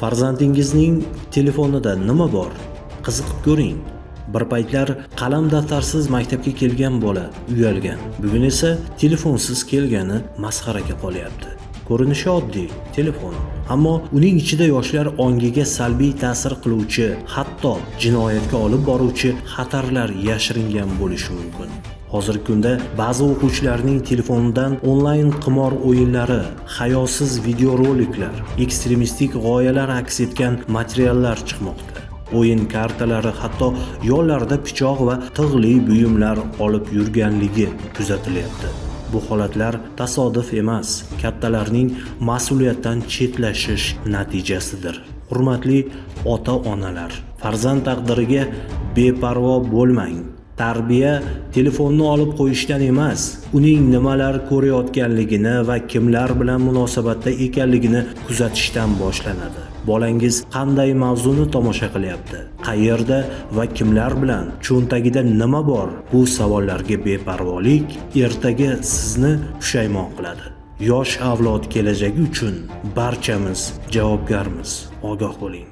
Farzandingizning telefonida nima bor? Qiziqib ko'ring. Bir paytlar qalam daftarsiz maktabga kelgan bola uyalgan. Bugun esa telefonsiz kelgani masxaraga qolyapti. Ko'rinishi oddiy telefon, ammo uning ichida yoshlar ongiga salbiy ta'sir qiluvchi, hatto jinoyatga olib boruvchi xatarlar yashiringan bo'lishi mumkin. Hozirgi kunda ba'zi o'quvchilarning telefonidan onlayn qimor o'yinlari, hayosiz videoroliklar, ekstremistik g'oyalar aks etgan materiallar chiqmoqda. O'yin kartalari, hatto yo'llarda pichoq va tig'li buyumlar olib yurganligi kuzatilyapti. Bu holatlar tasodif emas, kattalarning mas'uliyatdan chetlashish natijasidir. Hurmatli ota-onalar, farzand taqdiriga beparvo bo'lmang. Tarbiya telefonni olib qo'yishdan emas, uning nimalar ko'rayotganligini va kimlar bilan munosabatda ekanligini kuzatishdan boshlanadi. Bolangiz qanday mavzuni tomosha qilyapti? Qayerda va kimlar bilan? Cho'ntagida nima bor? Bu savollarga beparvolik ertaga sizni pushaymon qiladi. Yosh avlod kelajagi uchun barchamiz javobgarmiz. Ogoh bo'ling.